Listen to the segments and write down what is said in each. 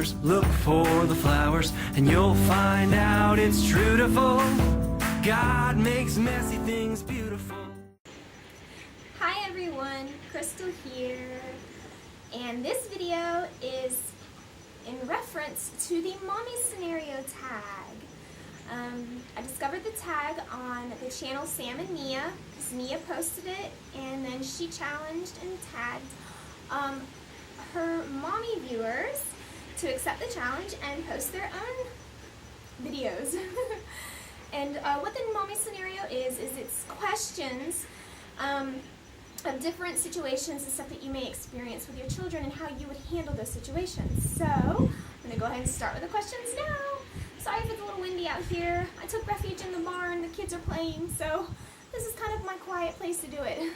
hours. Look for the flowers and you'll find out it's truthful. God makes messy things beautiful. Hi everyone, Crystal here, and this video is in reference to the mommy scenario tag. I discovered the tag on the channel Sam and Nia, because Nia posted it, and then she challenged and tagged her mommy viewers to accept the challenge and post their own videos. And what the mommy scenario is it's questions of different situations and stuff that you may experience with your children and how you would handle those situations. So I'm going to go ahead and start with the questions now. Sorry if it's a little windy out here. I took refuge in the barn. The kids are playing, so this is kind of my quiet place to do it.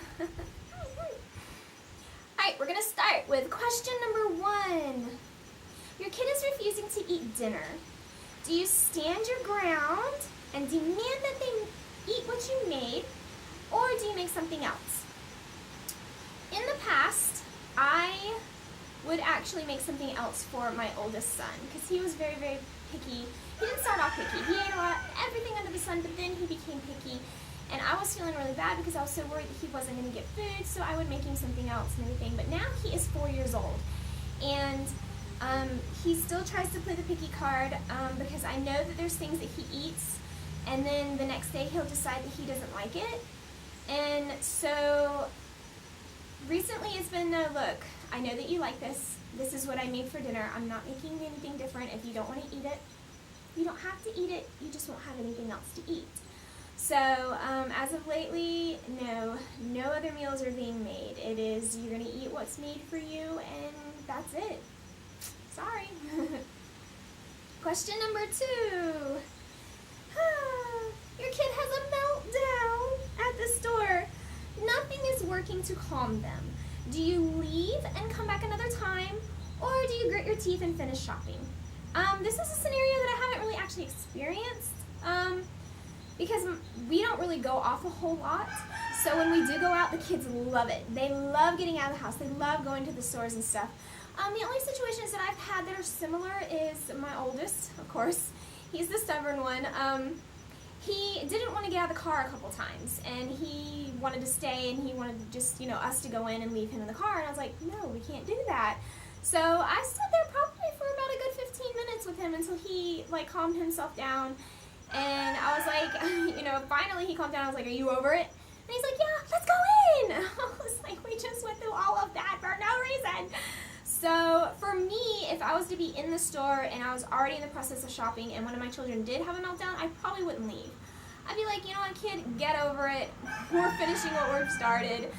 Alright, we're going to start with question number 1. Your kid is refusing to eat dinner. Do you stand your ground and demand that they eat what you made, or do you make something else? In the past, I would actually make something else for my oldest son, because he was very, very picky. He didn't start off picky. He ate everything under the sun, but then he became picky. And I was feeling really bad because I was so worried that he wasn't going to get food, so I would make him something else and everything. But now he is 4 years old, and he still tries to play the picky card because I know that there's things that he eats, and then the next day he'll decide that he doesn't like it. And so recently it's been, no, look, I know that you like this. This is what I made for dinner. I'm not making anything different. If you don't want to eat it, you don't have to eat it. You just won't have anything else to eat. So as of lately, no other meals are being made. It is, you're going to eat what's made for you, and that's it. Sorry. Question number 2. Your kid has a meltdown at the store. Nothing is working to calm them. Do you leave and come back another time, or do you grit your teeth and finish shopping? This is a scenario that I haven't really actually experienced because we don't really go off a whole lot. So when we do go out, the kids love it. They love getting out of the house. They love going to the stores and stuff. The only situations that I've had that are similar is my oldest, of course. He's the stubborn one. He didn't want to get out of the car a couple times, and he wanted to stay, and he wanted just, us to go in and leave him in the car, and I was like, no, we can't do that. So I stood there probably for about a good 15 minutes with him until he, calmed himself down, and I was like, finally he calmed down. I was like, are you over it? And he's like, yeah, let's go in. I was like, we just went through all of that for no reason. So for me, if I was to be in the store and I was already in the process of shopping and one of my children did have a meltdown, I probably wouldn't leave. I'd be like, you know what, kid, get over it. We're finishing what we've started.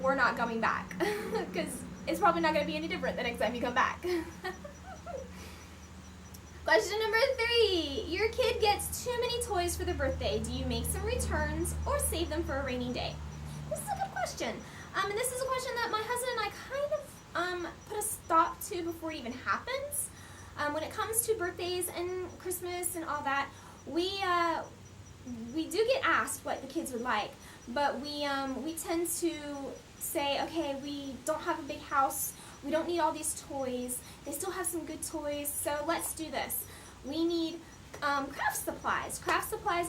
We're not coming back. Because it's probably not going to be any different the next time you come back. Question number 3. Your kid gets too many toys for their birthday. Do you make some returns or save them for a rainy day? This is a good question. And this is a question that my husband and I kind of put a stop to before it even happens. When it comes to birthdays and Christmas and all that, we do get asked what the kids would like, but we tend to say, okay, we don't have a big house, we don't need all these toys, they still have some good toys, so let's do this. We need craft supplies,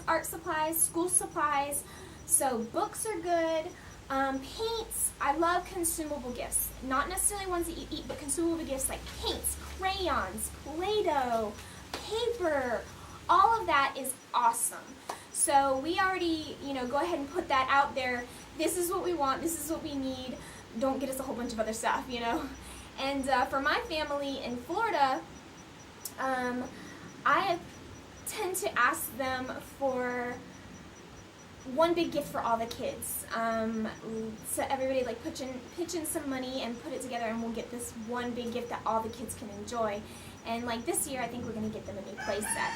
art supplies, school supplies, so books are good. Paints, I love consumable gifts. Not necessarily ones that you eat, but consumable gifts like paints, crayons, Play-Doh, paper, all of that is awesome. So we already, go ahead and put that out there. This is what we want, this is what we need. Don't get us a whole bunch of other stuff, And for my family in Florida, I tend to ask them for one big gift for all the kids. So everybody pitch in some money and put it together, and we'll get this one big gift that all the kids can enjoy. And this year, I think we're going to get them a new play set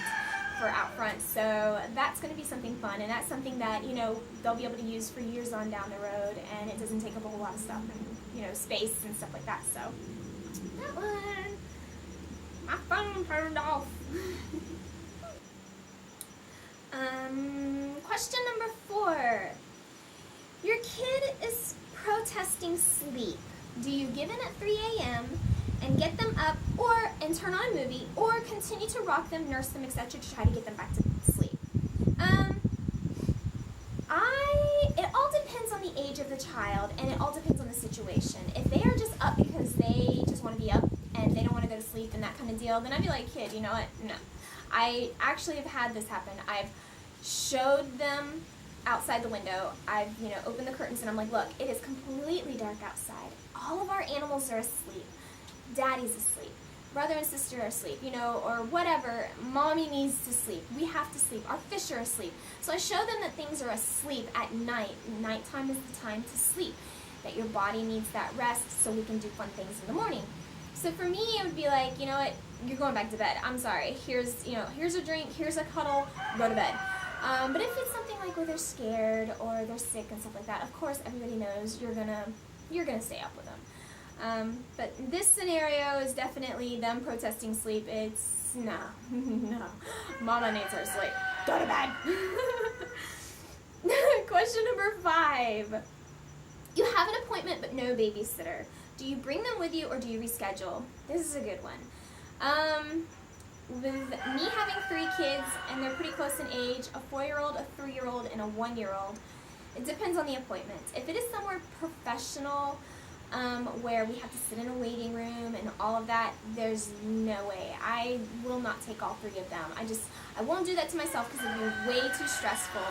for out front. So that's going to be something fun, and that's something that they'll be able to use for years on down the road, and it doesn't take up a whole lot of stuff and space and stuff like that. So that one, my phone turned off. Question number 4. Your kid is protesting sleep. Do you give in at 3 a.m. and get them up and turn on a movie, or continue to rock them, nurse them, etc. to try to get them back to sleep. It all depends on the age of the child, and it all depends on the situation. If they are just up because they just want to be up and they don't want to go to sleep and that kind of deal, then I'd be like, kid, you know what? No. I actually have had this happen. I've showed them outside the window. I've, opened the curtains and I'm like, look, it is completely dark outside. All of our animals are asleep. Daddy's asleep. Brother and sister are asleep, or whatever. Mommy needs to sleep. We have to sleep. Our fish are asleep. So I show them that things are asleep at night. Nighttime is the time to sleep. That your body needs that rest so we can do fun things in the morning. So for me, it would be like, you know what, you're going back to bed. I'm sorry. Here's a drink, here's a cuddle, go to bed. But if it's something like where they're scared or they're sick and stuff like that, of course everybody knows you're gonna stay up with them. But this scenario is definitely them protesting sleep. It's no. Mama needs her sleep. Go to bed. Question number 5. You have an appointment but no babysitter. Do you bring them with you or do you reschedule? This is a good one. With me having 3 kids and they're pretty close in age, a 4-year-old, a 3-year-old, and a 1-year-old, it depends on the appointment. If it is somewhere professional, where we have to sit in a waiting room and all of that, there's no way. I will not take all 3 of them. I won't do that to myself because it would be way too stressful.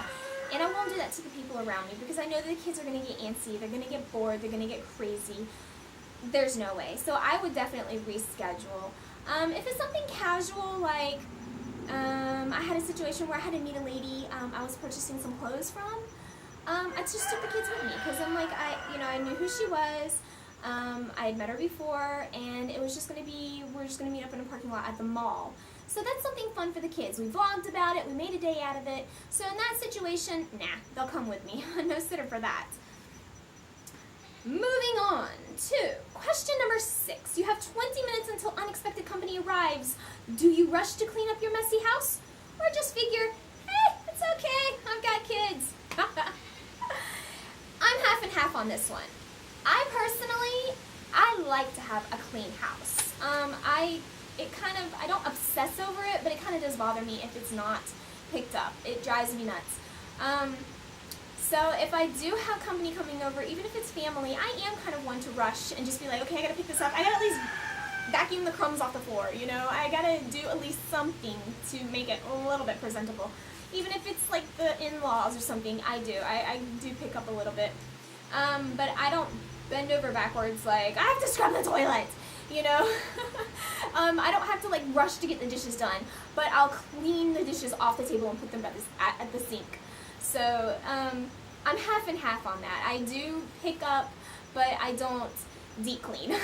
And I won't do that to the people around me because I know that the kids are going to get antsy, they're going to get bored, they're going to get crazy. There's no way. So I would definitely reschedule. If it's something casual, like I had a situation where I had to meet a lady I was purchasing some clothes from, I just took the kids with me because I'm like, I knew who she was. I had met her before, and it was just going to be, we're just going to meet up in a parking lot at the mall. So that's something fun for the kids. We vlogged about it, we made a day out of it. So in that situation, nah, they'll come with me. No sitter for that. Moving on to question number 6. You have 20 minutes until unexpected company arrives. Do you rush to clean up your messy house? Or just figure, hey, it's okay, I've got kids. I'm half and half on this one. I like to have a clean house. I don't obsess over it, but it kind of does bother me if it's not picked up. It drives me nuts. So if I do have company coming over, even if it's family, I am kind of one to rush and just be like, okay, I gotta pick this up. I gotta at least vacuum the crumbs off the floor, I gotta do at least something to make it a little bit presentable. Even if it's like the in-laws or something, I do pick up a little bit. But I don't bend over backwards like, I have to scrub the toilet, I don't have to like rush to get the dishes done, but I'll clean the dishes off the table and put them at the sink. So I'm half and half on that. I do pick up, but I don't deep clean.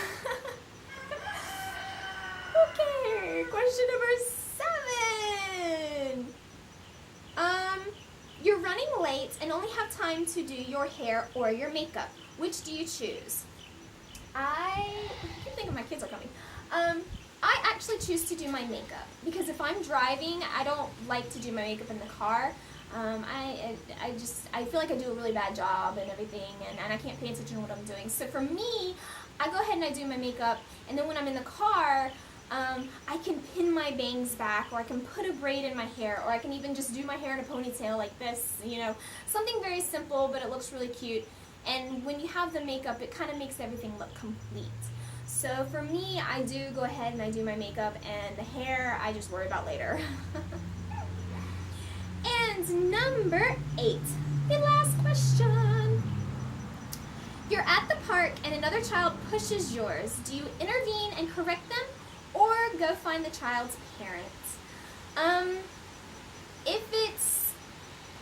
Okay, question number 7. You're running late and only have time to do your hair or your makeup. Which do you choose? I keep thinking my kids are coming. I actually choose to do my makeup because if I'm driving, I don't like to do my makeup in the car. I feel like I do a really bad job and everything, and I can't pay attention to what I'm doing. So for me, I go ahead and I do my makeup, and then when I'm in the car, I can pin my bangs back, or I can put a braid in my hair, or I can even just do my hair in a ponytail like this, something very simple, but it looks really cute. And when you have the makeup, it kind of makes everything look complete. So for me, I do go ahead and I do my makeup, and the hair, I just worry about later. And number 8, the last question. You're at the park and another child pushes yours. Do you intervene and correct them, or go find the child's parents?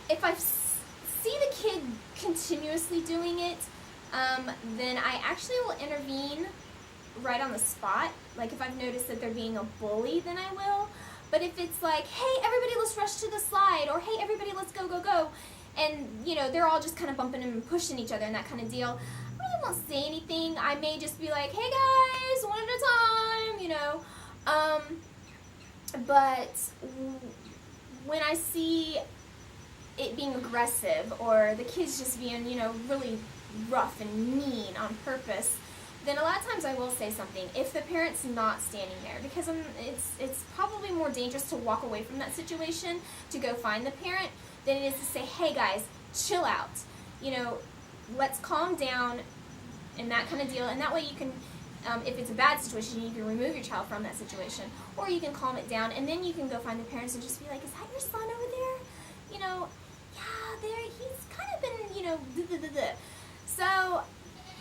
If I see the kid continuously doing it, then I actually will intervene right on the spot. Like if I've noticed that they're being a bully, then I will. But if it's like, hey, everybody, let's rush to the slide, or hey, everybody, let's go, go, go, and they're all just kind of bumping and pushing each other and that kind of deal, I really won't say anything. I may just be like, hey guys, one at a time, but when I see it being aggressive or the kids just being, really rough and mean on purpose, then a lot of times I will say something if the parent's not standing there, because it's probably more dangerous to walk away from that situation to go find the parent than it is to say, hey guys, chill out, you know, let's calm down and that kind of deal. And that way you can, if it's a bad situation, you can remove your child from that situation, or you can calm it down, and then you can go find the parents and just be like, is that your son over there? You know, yeah, he's kind of been, you know, So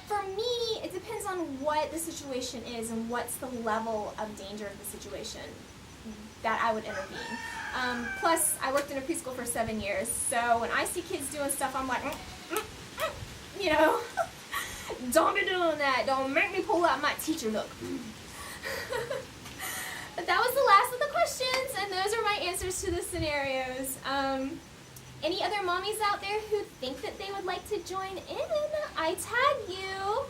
for me, it depends on what the situation is and what's the level of danger of the situation that I would intervene. Plus, I worked in a preschool for 7 years, so when I see kids doing stuff, I'm like, you know, don't be doing that. Don't make me pull out my teacher look. But that was the last of the questions, and those are my answers to the scenarios. Any other mommies out there who think that they would like to join in, I tag you.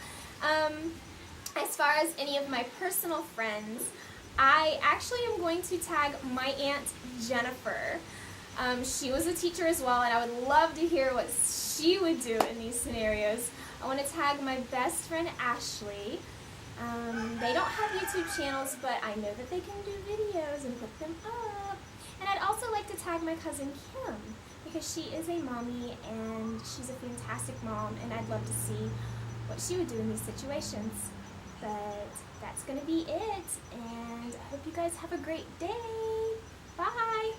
As far as any of my personal friends, I actually am going to tag my Aunt Jennifer. She was a teacher as well, and I would love to hear what she would do in these scenarios. I want to tag my best friend Ashley. They don't have YouTube channels, but I know that they can do videos and put them up. And I'd also like to tag my cousin Kim, because she is a mommy and she's a fantastic mom, and I'd love to see what she would do in these situations. But that's going to be it, and I hope you guys have a great day. Bye!